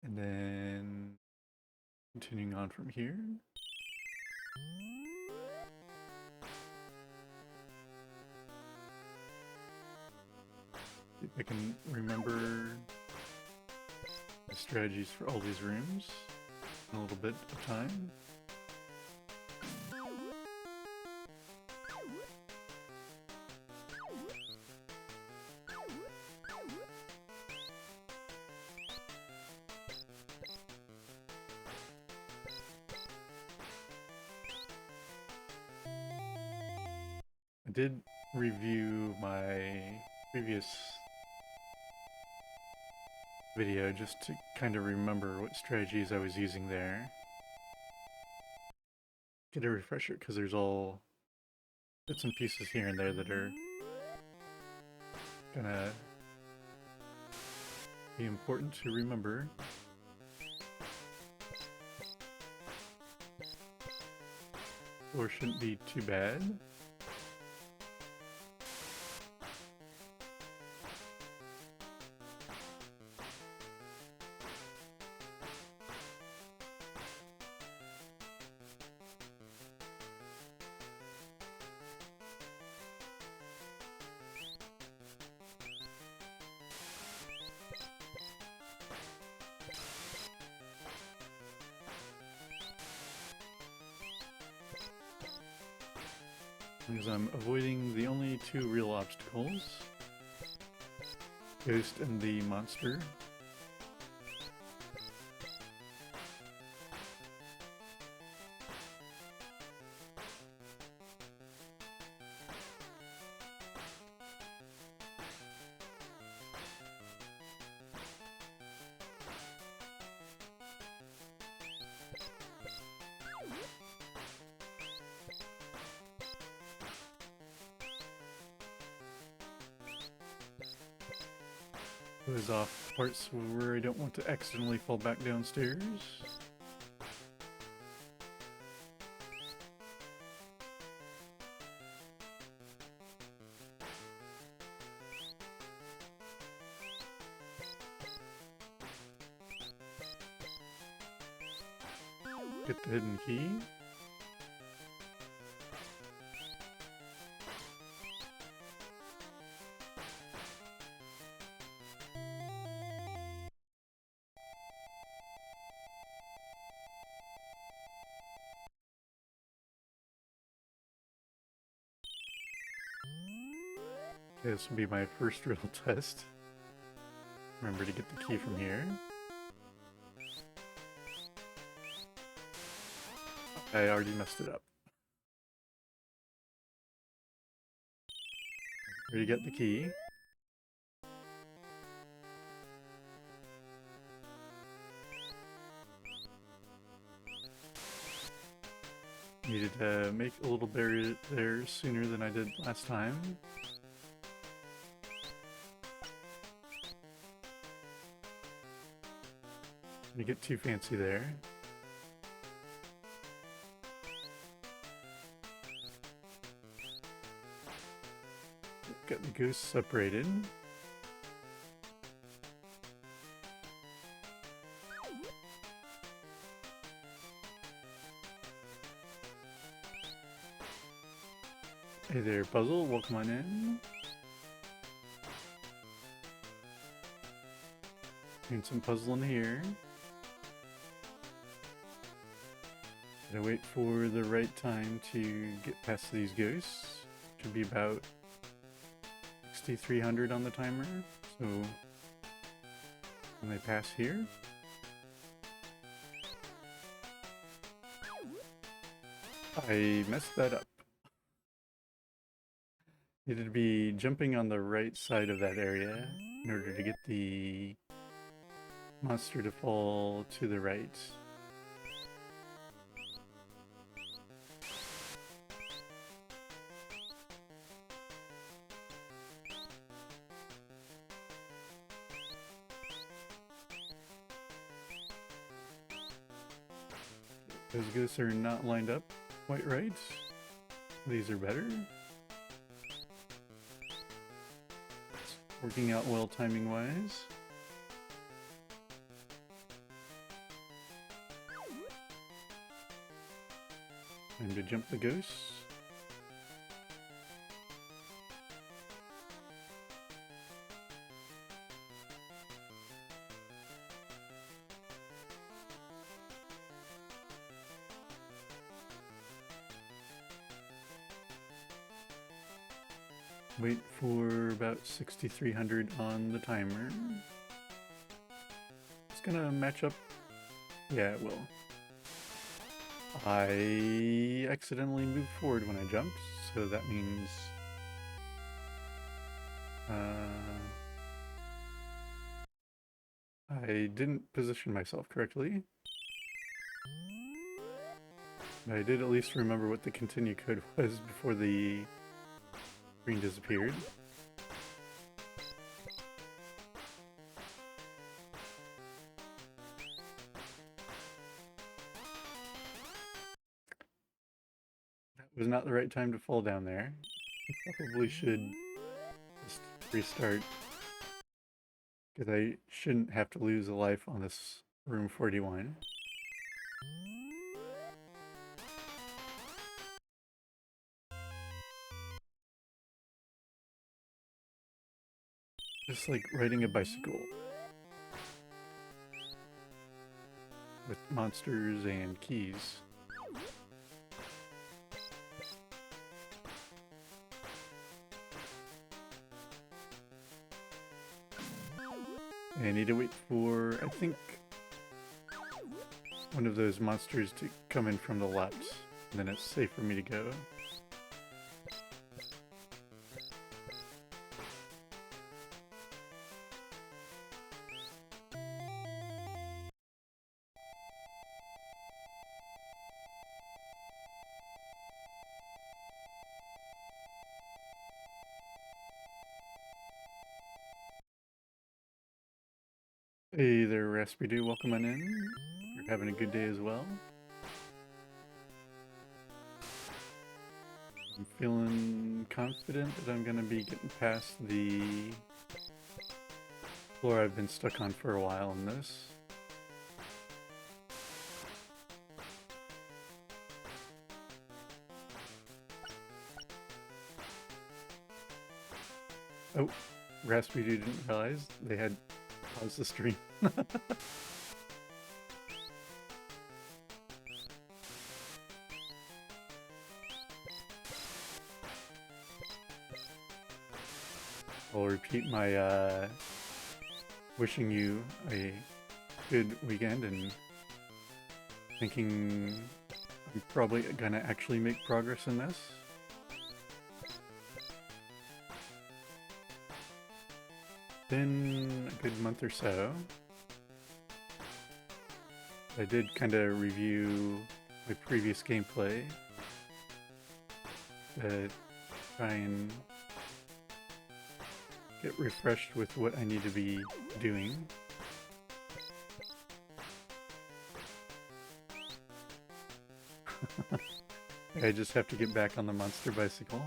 And then continuing on from here. See if I can remember the strategies for all these rooms in a little bit of time. I did review my previous video just to kind of remember what strategies I was using there. Get a refresher because there's all bits and pieces here and there that are gonna be important to remember. Or shouldn't be too bad. Because I'm avoiding the only two real obstacles, Ghost and the monster. Goes off parts where I don't want to accidentally fall back downstairs. Get the hidden key. Okay, this will be my first real test. Remember to get the key from here. I already messed it up. Already get the key. Needed to make a little barrier there sooner than I did last time. Didn't get too fancy there. Got the ghosts separated. Hey there, puzzle. Welcome on in. Doing some puzzling here. Gotta wait for the right time to get past these ghosts. Should be about 6,300 on the timer. So when they pass here, I messed that up. Needed to be jumping on the right side of that area in order to get the monster to fall to the right. Those ghosts are not lined up quite right. These are better. It's working out well timing wise. Time to jump the ghosts. Wait for about 6,300 on the timer. It's gonna match up. Yeah, it will. I accidentally moved forward when I jumped, so that means I didn't position myself correctly. But I did at least remember what the continue code was before the screen disappeared. That was not the right time to fall down there. Probably should just restart, because I shouldn't have to lose a life on this room 41. Just like riding a bicycle with monsters and keys. I need to wait for, I think, one of those monsters to come in from the left, and then it's safe for me to go. Hey there, Raspberry, welcome on in. You're having a good day as well. I'm feeling confident that I'm gonna be getting past the floor I've been stuck on for a while in this. Oh, Raspberry didn't realize they had paused the stream. I'll repeat my wishing you a good weekend and thinking I'm probably gonna actually make progress in this. Been a good month or so. I did kind of review my previous gameplay to try and get refreshed with what I need to be doing. I just have to get back on the monster bicycle.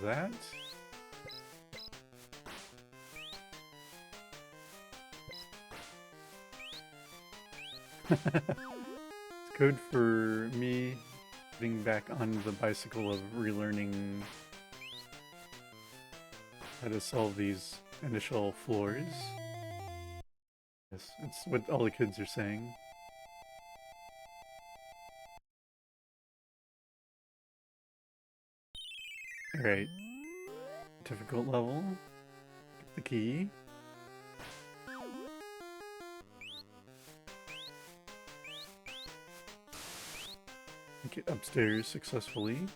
That. It's code for me getting back on the bicycle of relearning how to solve these initial floors. Yes, it's what all the kids are saying. Alright. Difficult level. Get the key. Get upstairs successfully.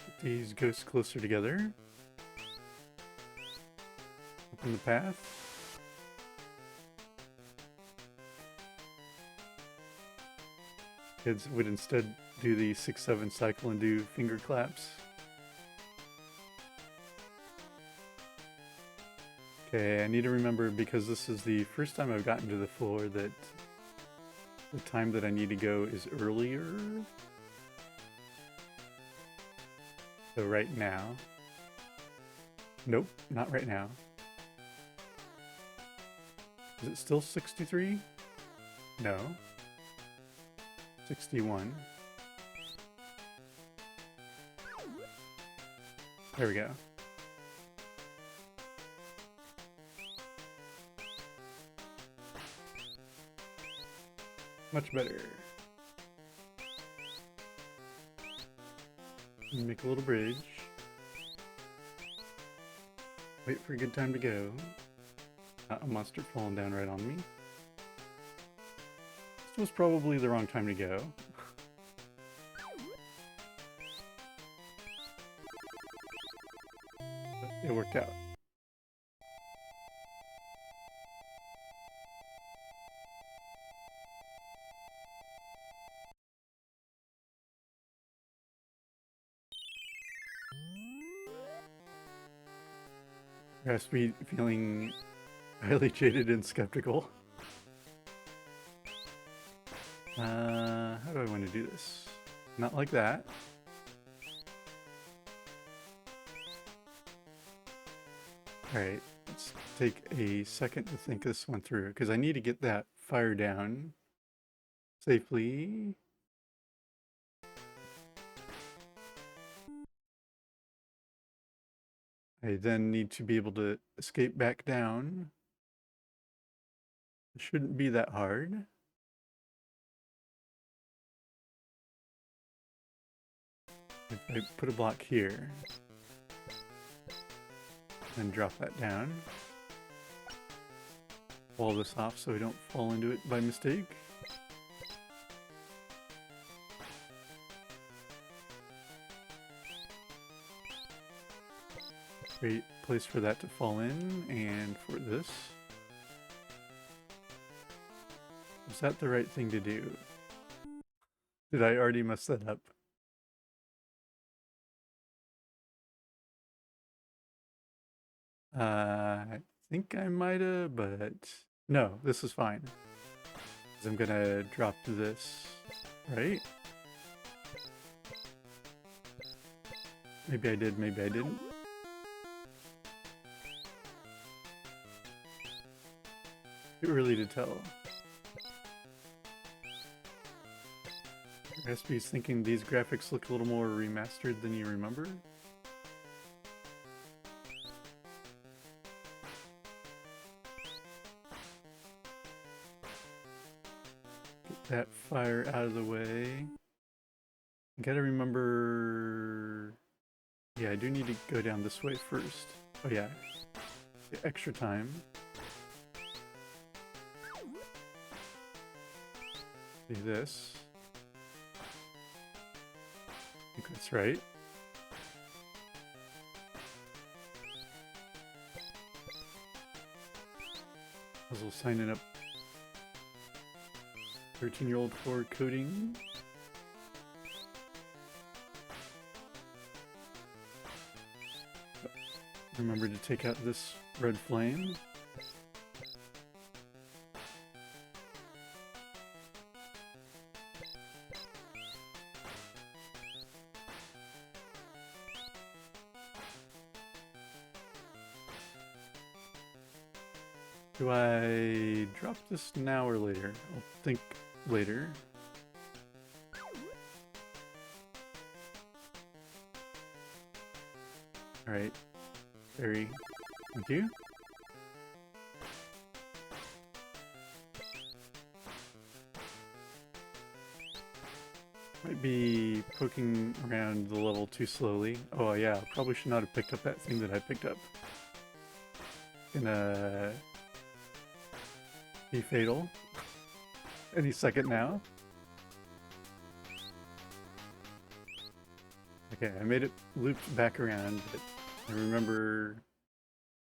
Get these ghosts closer together. Open the path. Kids would instead do the 6-7 cycle and do finger claps. Okay, I need to remember, because this is the first time I've gotten to the floor, that the time that I need to go is earlier. So right now. Nope, not right now. Is it still 63? No. 61. There we go. Much better. Make a little bridge. Wait for a good time to go. Not a monster falling down right on me. This was probably the wrong time to go. But it worked out. I has to be feeling highly jaded and skeptical. How do I want to do this? Not like that. Alright, let's take a second to think this one through, because I need to get that fire down safely. I then need to be able to escape back down. It shouldn't be that hard. If I put a block here and drop that down, wall this off so I don't fall into it by mistake. Great place for that to fall in, and for this. Is that the right thing to do? Did I already mess that up? I think I might have, but no, this is fine. 'Cause I'm gonna drop this, right? Maybe I did, maybe I didn't. Too early to tell. SB's thinking these graphics look a little more remastered than you remember. Get that fire out of the way. I gotta remember... Yeah, I do need to go down this way first. Oh yeah, get extra time. Do this. I think that's right. Puzzle signing up 13-year-old for coding. Remember to take out this red flame. Do I drop this now or later? I'll think later. Alright. Very. Thank you. Might be poking around the level too slowly. Oh yeah, probably should not have picked up that thing that I picked up. Gonna be fatal any second now. Okay, I made it looped back around, but I remember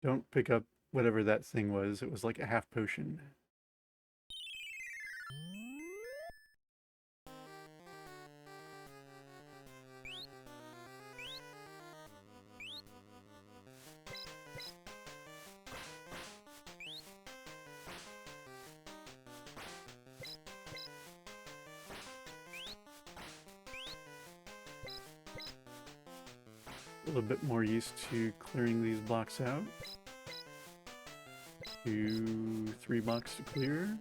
don't pick up whatever that thing was. It was like a half potion. little bit more used to clearing these blocks out. 2, 3 blocks to clear.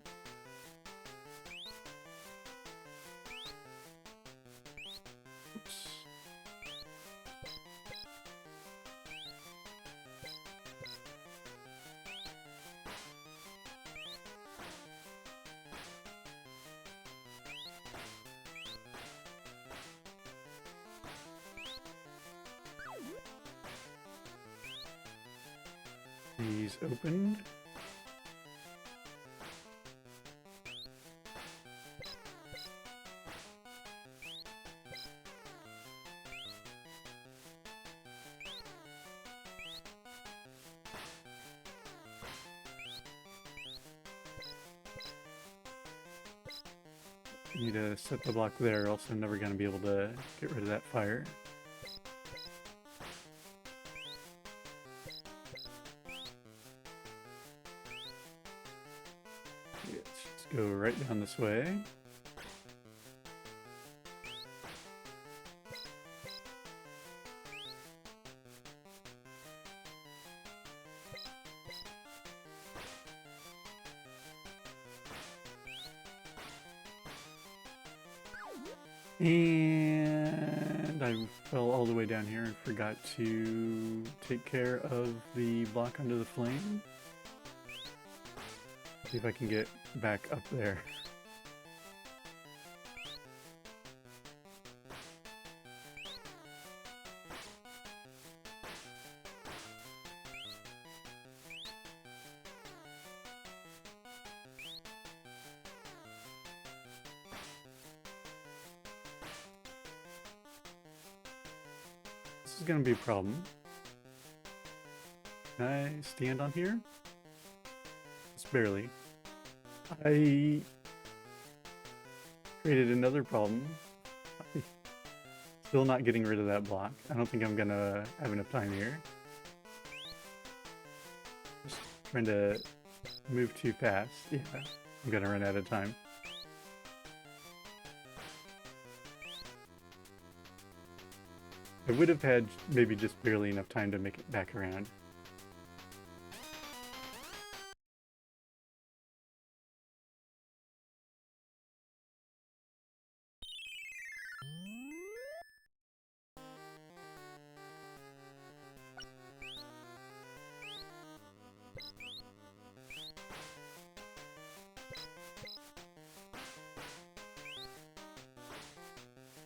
Oops. These opened. Need to set the block there, else I'm never going to be able to get rid of that fire. Let's just go right down this way. And I fell all the way down here and forgot to take care of the block under the flame. See if I can get back up there. This is going to be a problem. Can I stand on here? Just barely. I created another problem. Still not getting rid of that block. I don't think I'm going to have enough time here. Just trying to move too fast. Yeah, I'm going to run out of time. I would have had maybe just barely enough time to make it back around.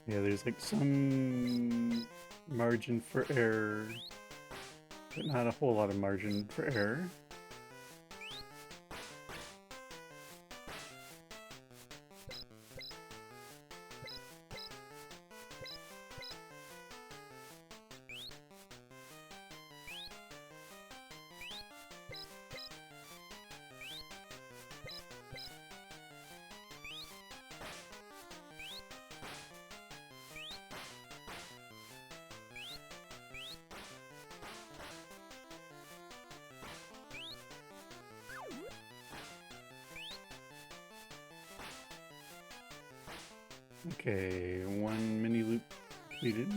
Yeah, there's like some margin for error, but not a whole lot of margin for error. Okay, one mini loop completed.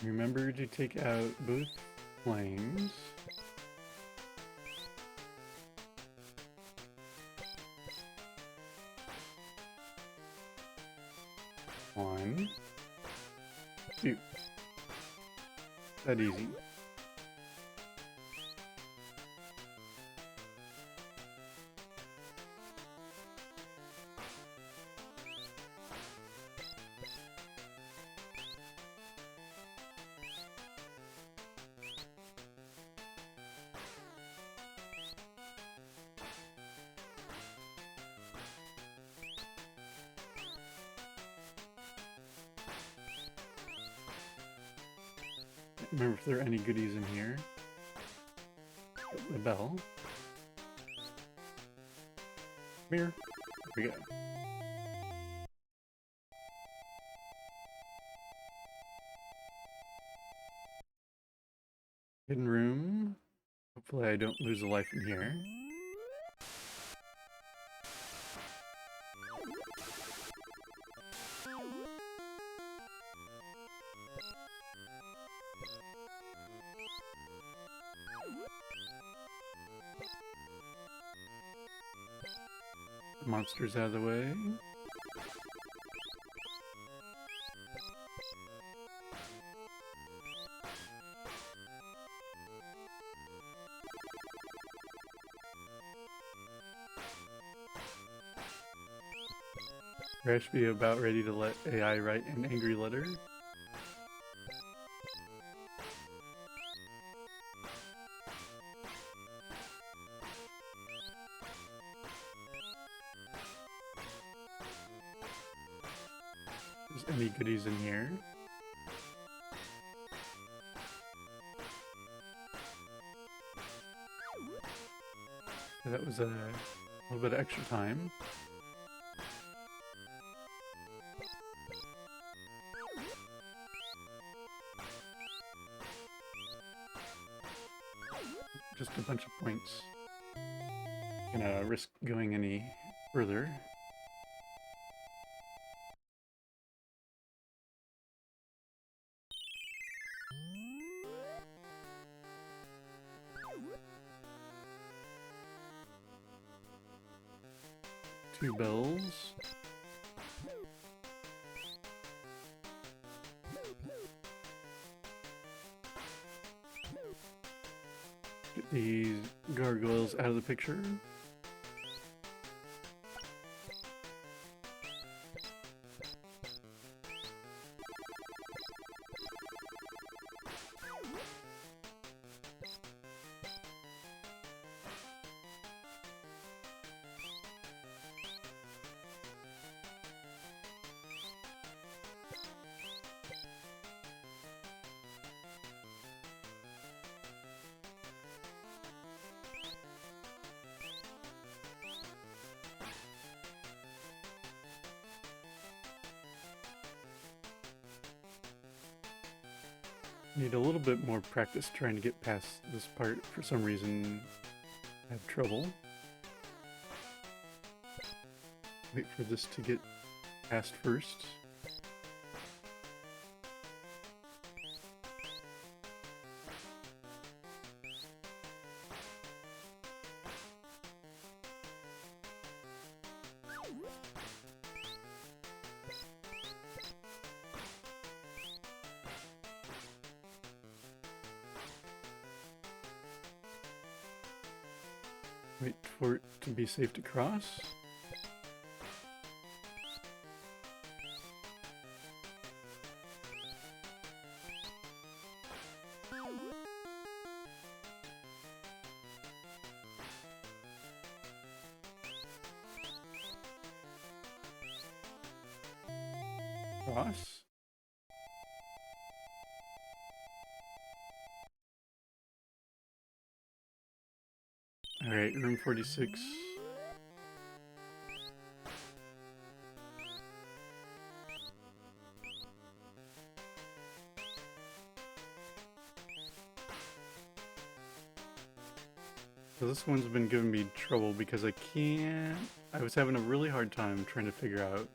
Remember to take out both flames. One, two. That easy. Remember if there are any goodies in here. the bell. Come here. Here we go. Hidden room. Hopefully I don't lose a life in here. Monsters out of the way. Crash be about ready to let AI write an angry letter. Is any goodies in here? So that was a little bit of extra time. Just a bunch of points. Gonna risk going any further. Two bells. Get these gargoyles out of the picture. Need a little bit more practice trying to get past this part. For some reason, I have trouble. Wait for this to get past first. Wait for it to be safe to cross. Cross. Alright, room 46. So this one's been giving me trouble because I was having a really hard time trying to figure out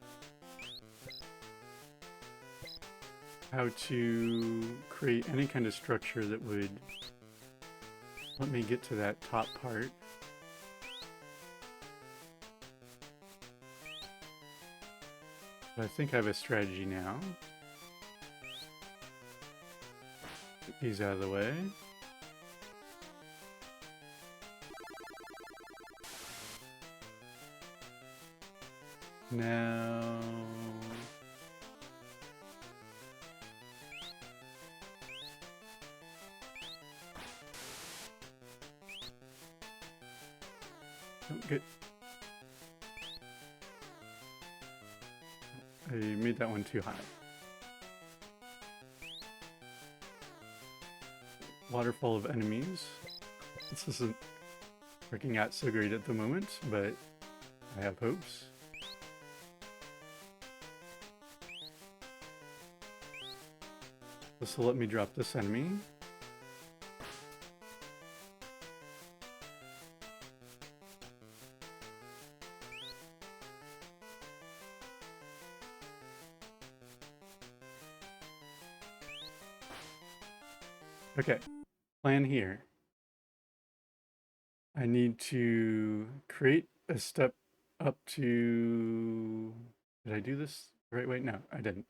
how to create any kind of structure that would let me get to that top part. But I think I have a strategy now. Get these out of the way. Now... Don't get... I made that one too high. Waterfall of enemies. This isn't working out so great at the moment, but I have hopes. This will let me drop this enemy. Okay, plan here. I need to create a step up to... Did I do this the right way? No, I didn't.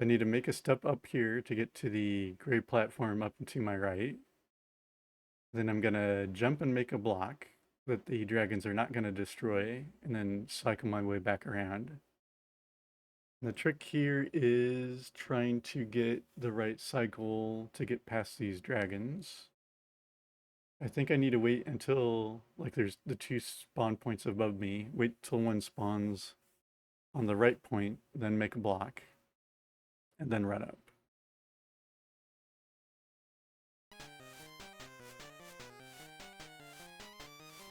I need to make a step up here to get to the gray platform up and to my right. Then I'm gonna jump and make a block that the dragons are not gonna destroy, and then cycle my way back around. And the trick here is trying to get the right cycle to get past these dragons. I think I need to wait until, like, there's the two spawn points above me. Wait till one spawns on the right point, then make a block, and then run up.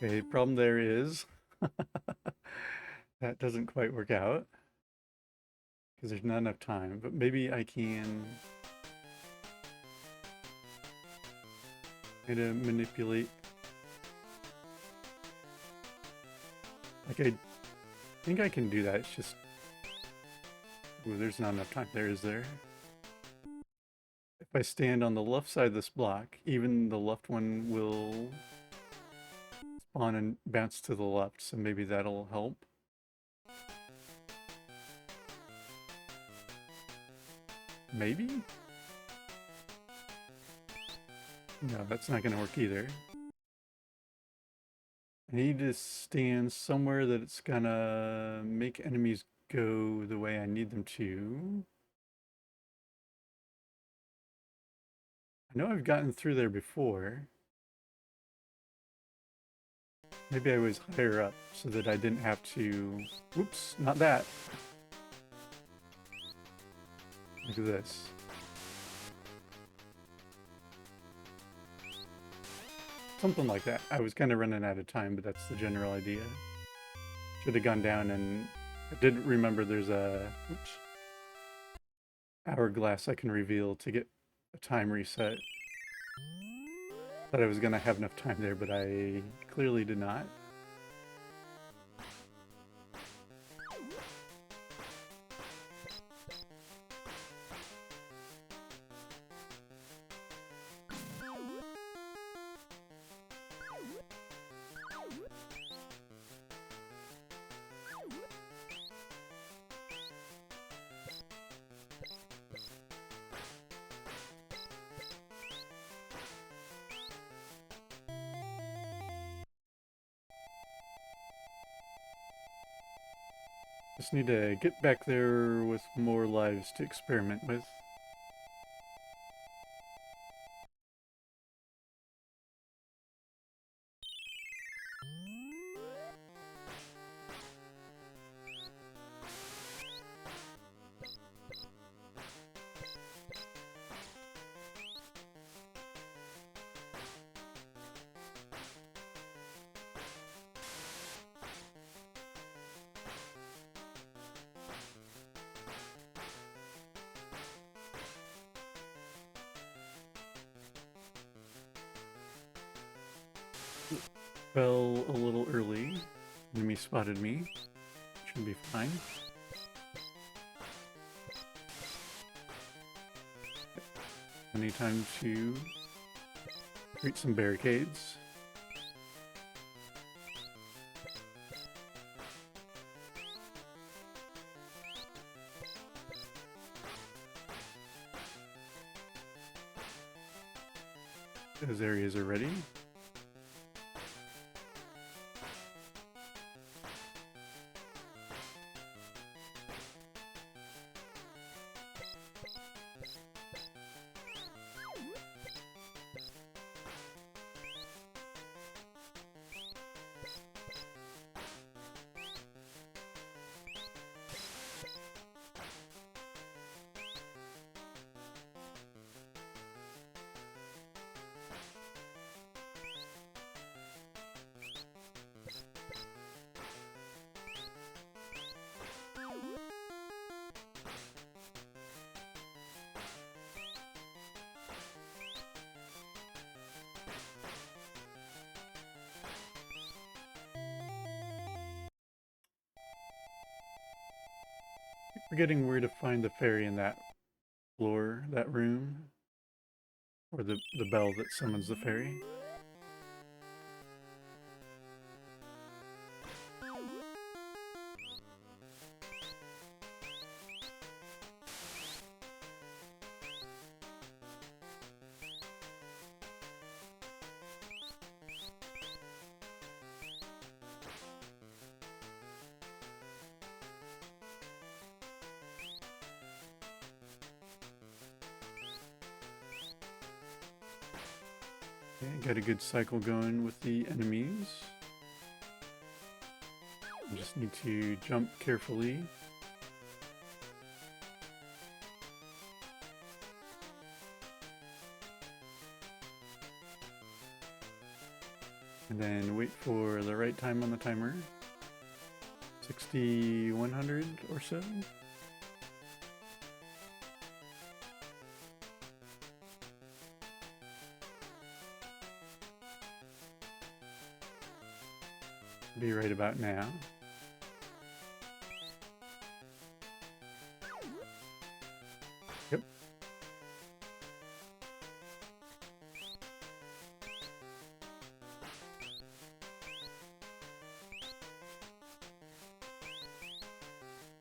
Okay, problem there is that doesn't quite work out because there's not enough time, but maybe I can kind of manipulate. Like, I think I can do that. It's just, ooh, there's not enough time there, is there? If I stand on the left side of this block, even the left one will spawn and bounce to the left, so maybe that'll help. Maybe? No, that's not going to work either. I need to stand somewhere that it's going to make enemies go the way I need them to. I know I've gotten through there before. Maybe I was higher up so that I didn't have to... Whoops, not that. Look at this. Something like that. I was kind of running out of time, but that's the general idea. Should have gone down, and I did remember there's a hourglass I can reveal to get a time reset. Thought I was going to have enough time there, but I clearly did not. Just need to get back there with more lives to experiment with. Fell a little early. Enemy spotted me. Should be fine. Plenty of time to create some barricades. Those areas are ready. forgetting where to find the fairy in that floor, that room, or the bell that summons the fairy. Okay, got a good cycle going with the enemies. I just need to jump carefully. And then wait for the right time on the timer. 6,100 or so. Be right about now. Yep.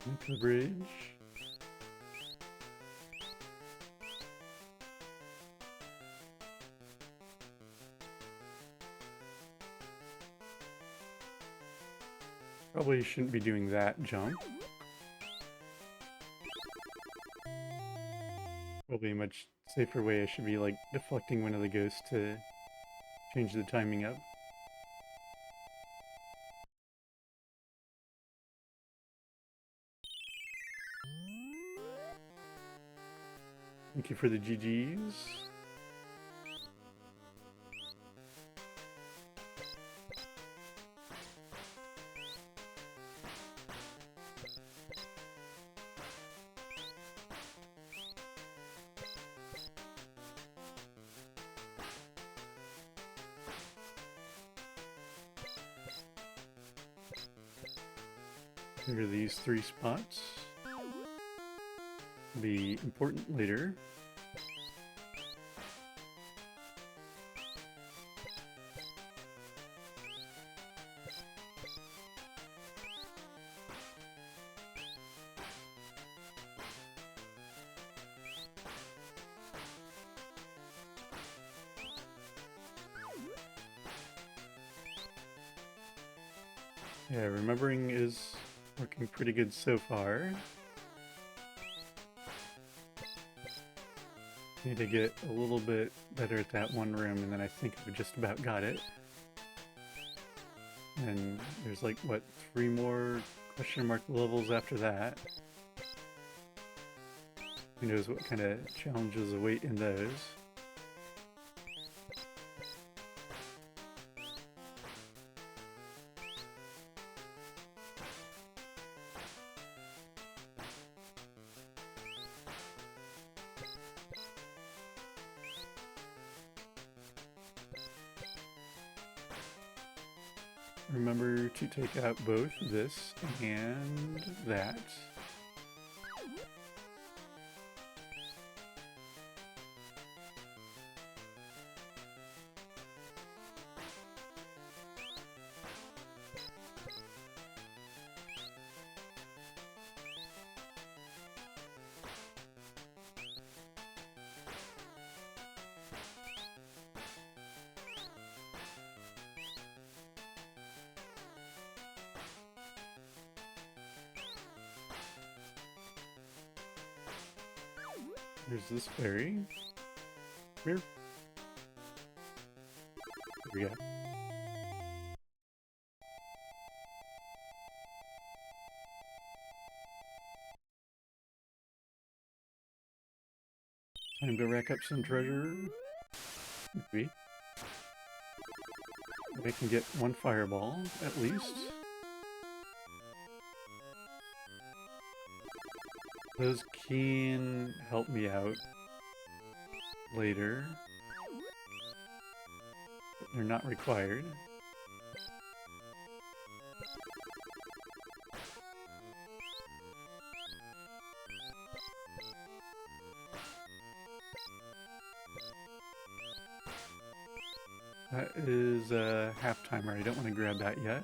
Into the bridge. Probably shouldn't be doing that jump. Probably a much safer way. I should be like deflecting one of the ghosts to change the timing up. Thank you for the GGs. Here are these 3 spots. Be important later. Yeah, remembering is working pretty good so far. Need to get a little bit better at that one room, and then I think I've just about got it. And there's like, what, 3 more question mark levels after that. Who knows what kind of challenges await in those. Remember to take out both this and that. There's this fairy. Here. Here we go. Time to rack up some treasure. Maybe. We can get 1 fireball, at least. Those can help me out later, but they're not required. That is a half timer. I don't want to grab that yet.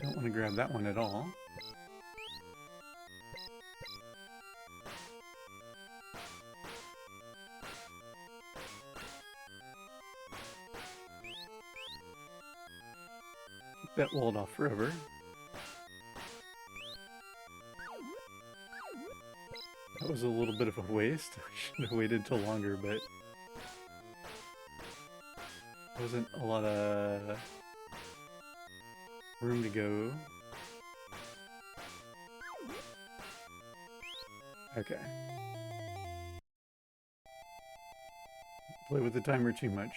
Don't want to grab that one at all. Keep that walled off forever. That was a little bit of a waste. I should have waited till longer, but wasn't a lot of room to go. Okay. Play with the timer too much.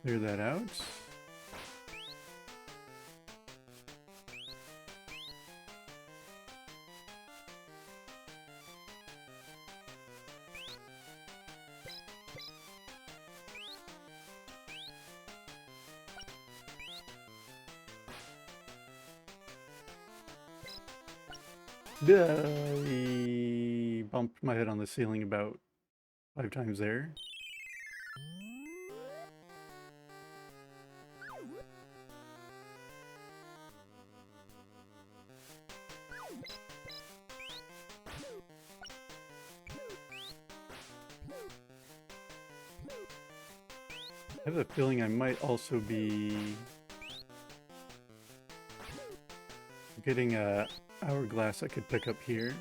Clear that out. I bumped my head on the ceiling about 5 times there. I have a feeling I might also be getting a hourglass I could pick up here.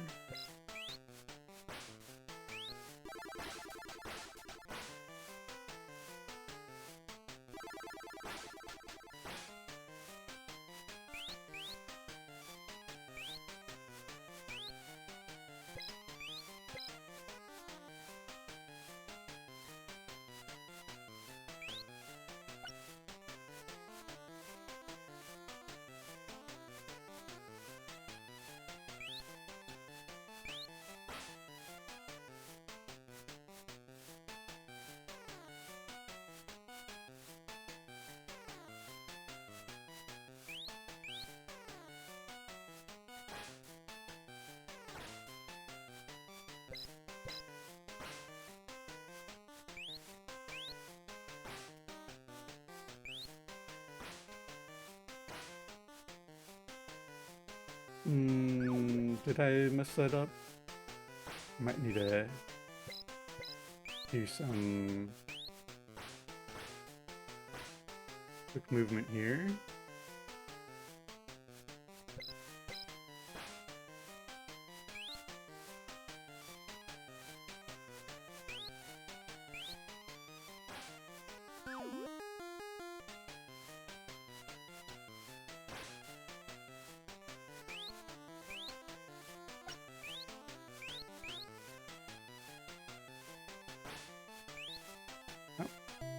Did I mess that up? Might need to do some quick movement here.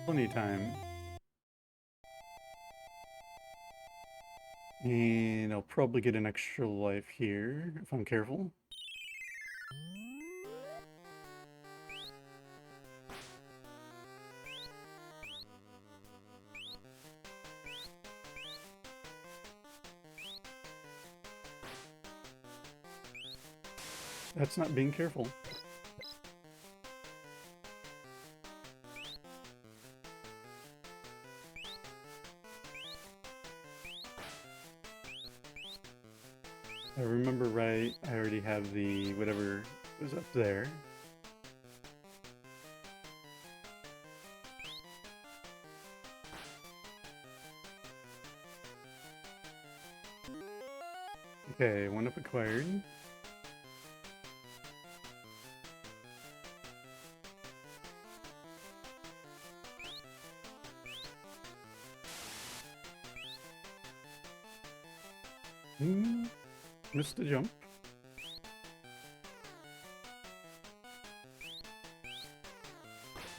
Plenty of time. And I'll probably get an extra life here if I'm careful. That's not being careful. If I remember right, I already have the whatever was up there. Okay, 1 up acquired. Missed the jump.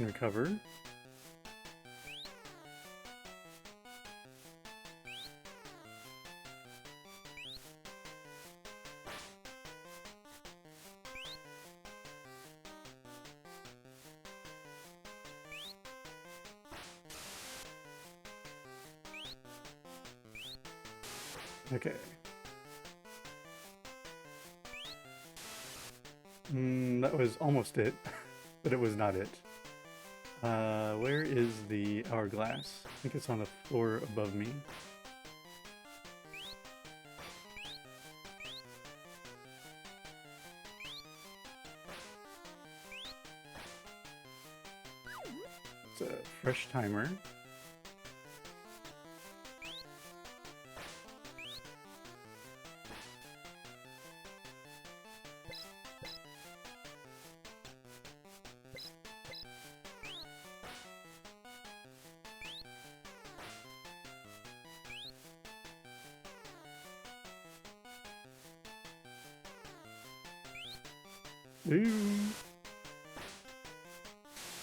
can recover. Okay. That was almost it, but it was not it. Where is the hourglass? I think it's on the floor above me. It's a fresh timer. Ooh.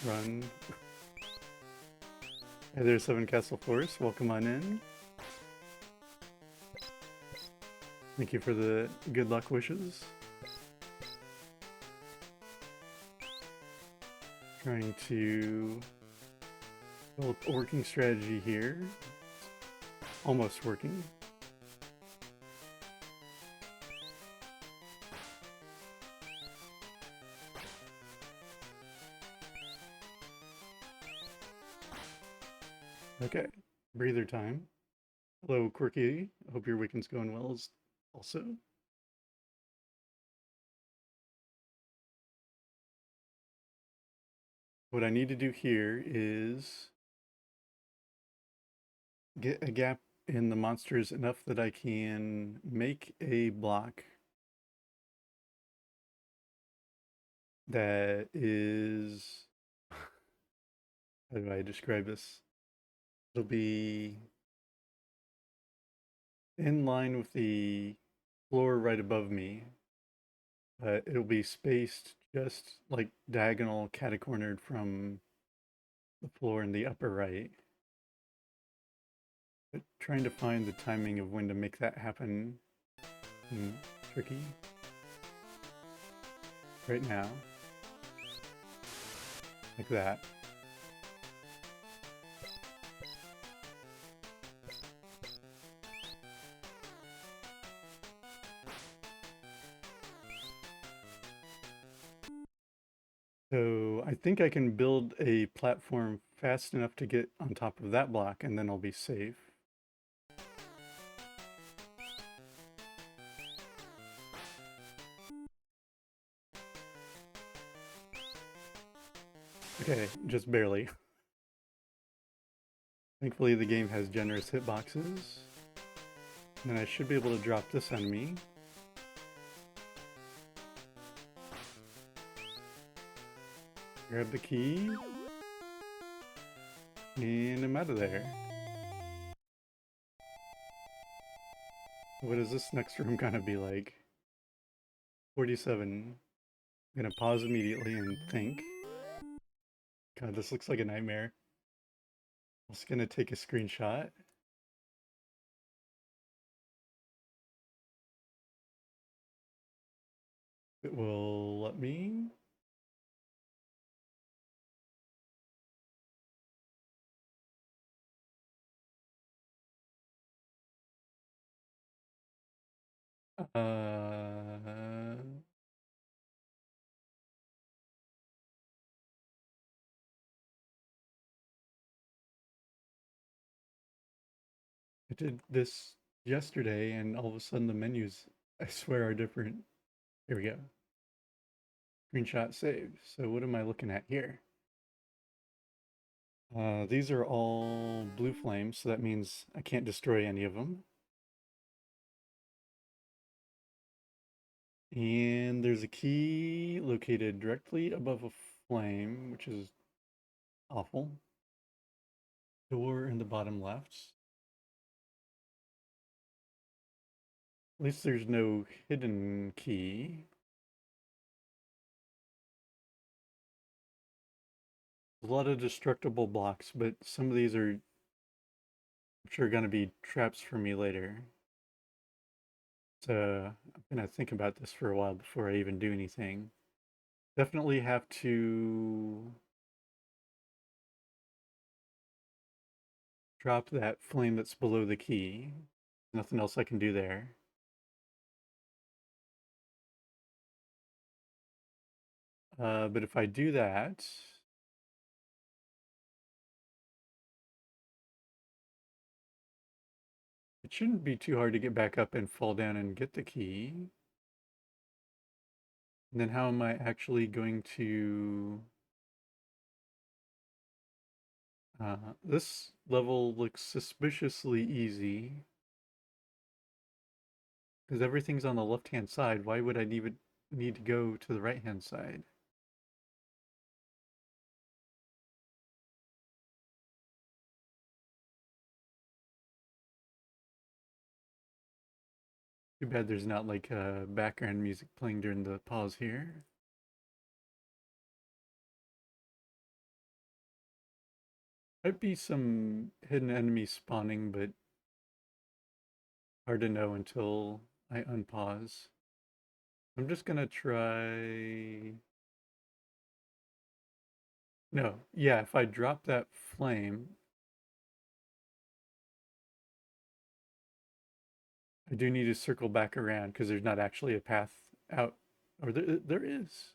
Run. Hey there, Seven Castle Forest. Welcome on in. Thank you for the good luck wishes. Trying to build a working strategy here. Almost working. Okay, breather time. Hello, Quirky. I hope your weekend's going well also. What I need to do here is get a gap in the monsters enough that I can make a block that is, how do I describe this? It'll be in line with the floor right above me, but it'll be spaced just like diagonal catacornered from the floor in the upper right. But trying to find the timing of when to make that happen tricky right now. Like that. So I think I can build a platform fast enough to get on top of that block, and then I'll be safe. Okay, just barely. Thankfully the game has generous hitboxes. And then I should be able to drop this on me. Grab the key. And I'm out of there. What is this next room gonna be like? 47. I'm gonna pause immediately and think. God, this looks like a nightmare. I'm just gonna take a screenshot. It will let me. I did this yesterday and all of a sudden the menus, I swear, are different. Here we go. Screenshot saved. So what am I looking at here? These are all blue flames, so that means I can't destroy any of them. And there's a key located directly above a flame, which is awful. Door in the bottom left. At least there's no hidden key. A lot of destructible blocks, but some of these are, I'm sure, going to be traps for me later. So I'm going to think about this for a while before I even do anything. Definitely have to drop that flame that's below the key. Nothing else I can do there. But if I do that, it shouldn't be too hard to get back up and fall down and get the key. And then how am I actually going to... this level looks suspiciously easy. Because everything's on the left-hand side. Why would I even need to go to the right-hand side? Too bad there's not like background music playing during the pause here. Might be some hidden enemies spawning, but hard to know until I unpause. I'm just gonna try... No, yeah, if I drop that flame, I do need to circle back around because there's not actually a path out. Or there is.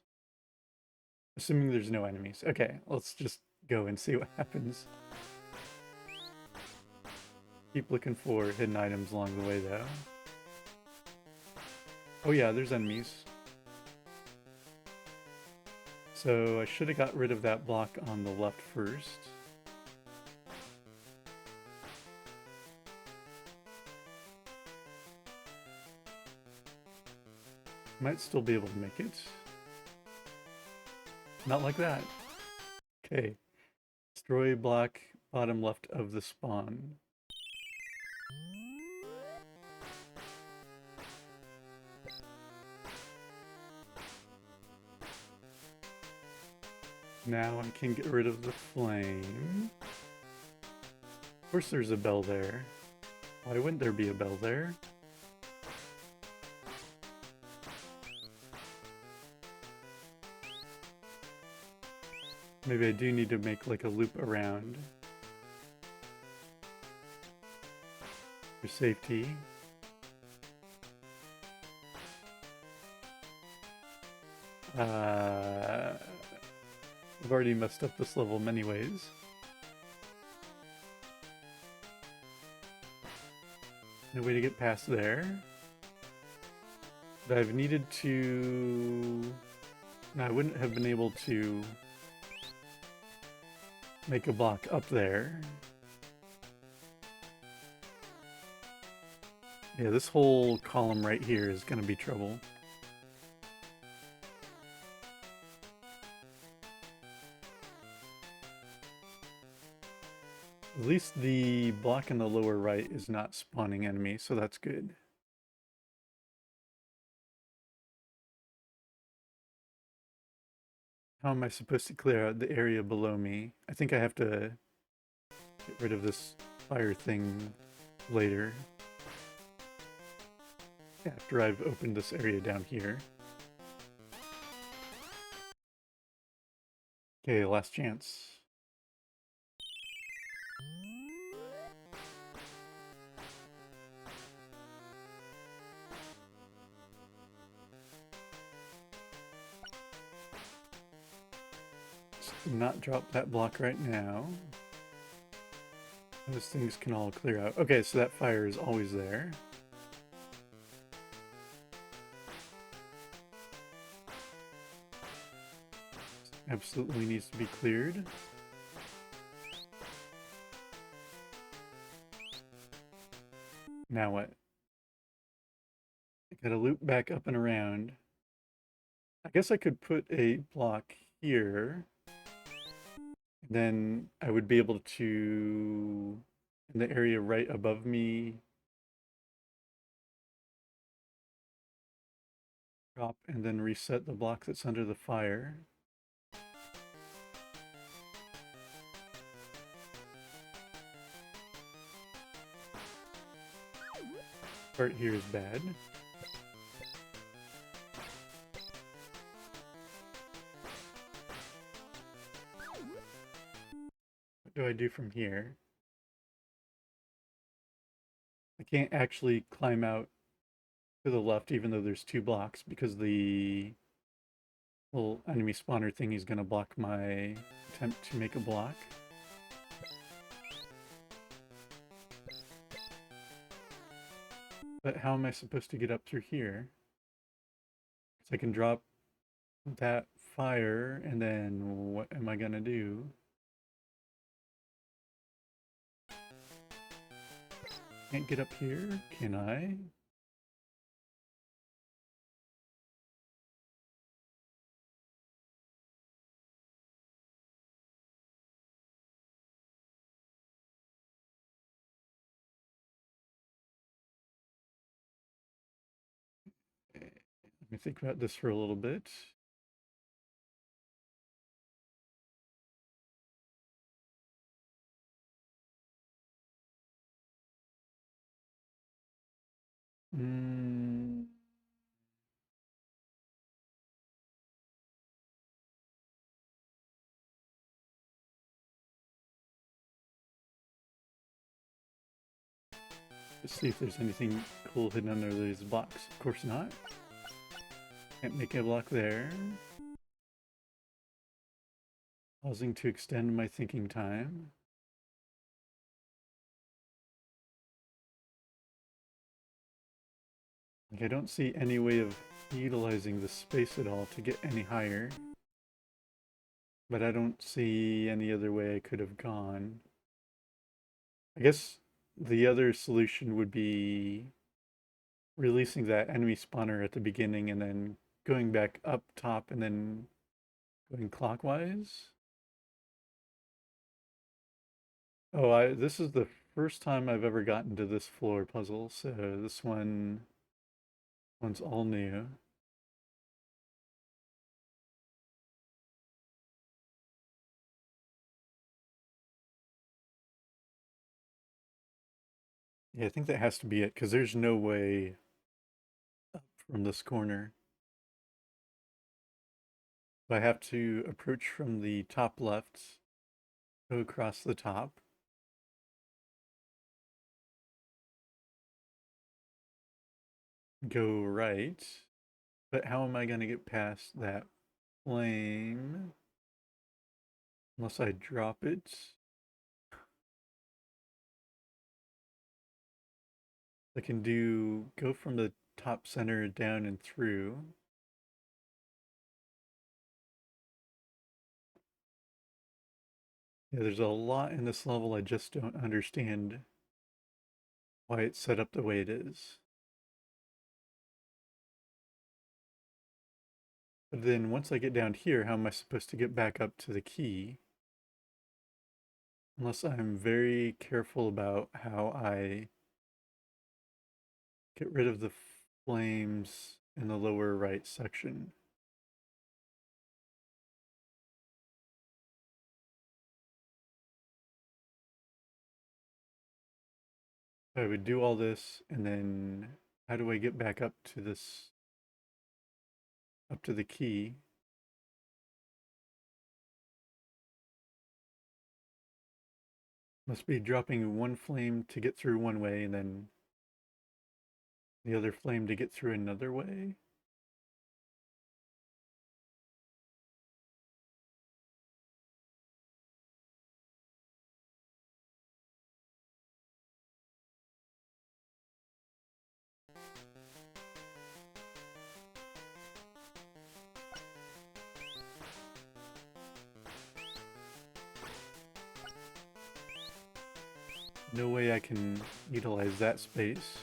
Assuming there's no enemies. Okay, let's just go and see what happens. Keep looking for hidden items along the way, though. Oh yeah, there's enemies. So I should have got rid of that block on the left first. Might still be able to make it. Not like that. Okay. Destroy block bottom left of the spawn. Now I can get rid of the flame. Of course there's a bell there. Why wouldn't there be a bell there? Maybe I do need to make like a loop around. For safety. I've already messed up this level many ways. No way to get past there. But I've needed to... No, I wouldn't have been able to make a block up there. Yeah, this whole column right here is going to be trouble. At least the block in the lower right is not spawning enemies, so that's good. How am I supposed to clear out the area below me? I think I have to get rid of this fire thing later. After I've opened this area down here. Okay, last chance. Just not drop that block right now. Those things can all clear out. Okay, so that fire is always there. Absolutely needs to be cleared. Now what? I gotta loop back up and around. I guess I could put a block here. Then I would be able to, in the area right above me, drop and then reset the block that's under the fire. part here is bad. What do I do from here? I can't actually climb out to the left even though there's 2 blocks because the little enemy spawner thing is going to block my attempt to make a block. But how am I supposed to get up through here? Because I can drop that fire, and then what am I going to do? Can't get up here, can I? Let me think about this for a little bit. Hmm. Let's see if there's anything cool hidden under these blocks. Of course not. Can't make a block there. Pausing to extend my thinking time. Like, I don't see any way of utilizing the space at all to get any higher. But I don't see any other way I could have gone. I guess the other solution would be releasing that enemy spawner at the beginning and then going back up top and then going clockwise. Oh, this is the first time I've ever gotten to this floor puzzle, so this one's all new. Yeah, I think that has to be it, because there's no way up from this corner. So I have to approach from the top left, go across the top. Go right. But how am I going to get past that flame? Unless I drop it. I can go from the top center down and through. Yeah, there's a lot in this level I just don't understand why it's set up the way it is. But then once I get down here, how am I supposed to get back up to the key? Unless I'm very careful about how I get rid of the flames in the lower right section. I would do all this, and then how do I get back up to the key? Must be dropping one flame to get through one way, and then the other flame to get through another way. No way I can utilize that space.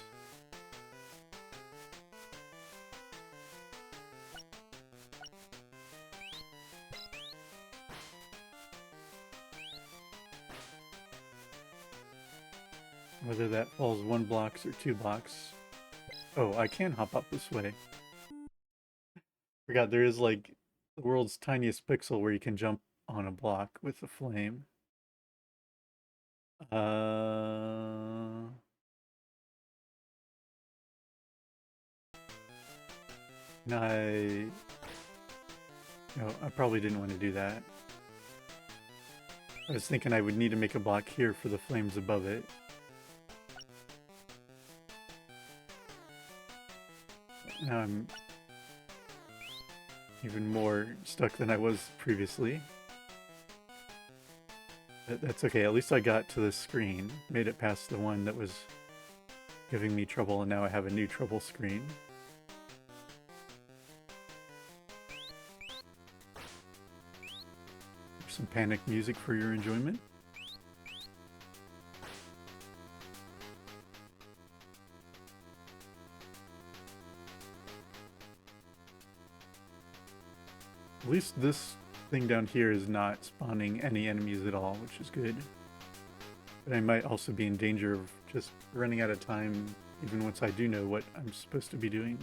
Whether that falls 1 blocks or 2 blocks. Oh, I can hop up this way. Forgot there is like the world's tiniest pixel where you can jump on a block with a flame. I... No, I probably didn't want to do that. I was thinking I would need to make a block here for the flames above it. Now I'm even more stuck than I was previously. That's okay, at least I got to the screen. Made it past the one that was giving me trouble, and now I have a new trouble screen. Some panic music for your enjoyment. At least this thing down here is not spawning any enemies at all, which is good. But I might also be in danger of just running out of time even once I do know what I'm supposed to be doing.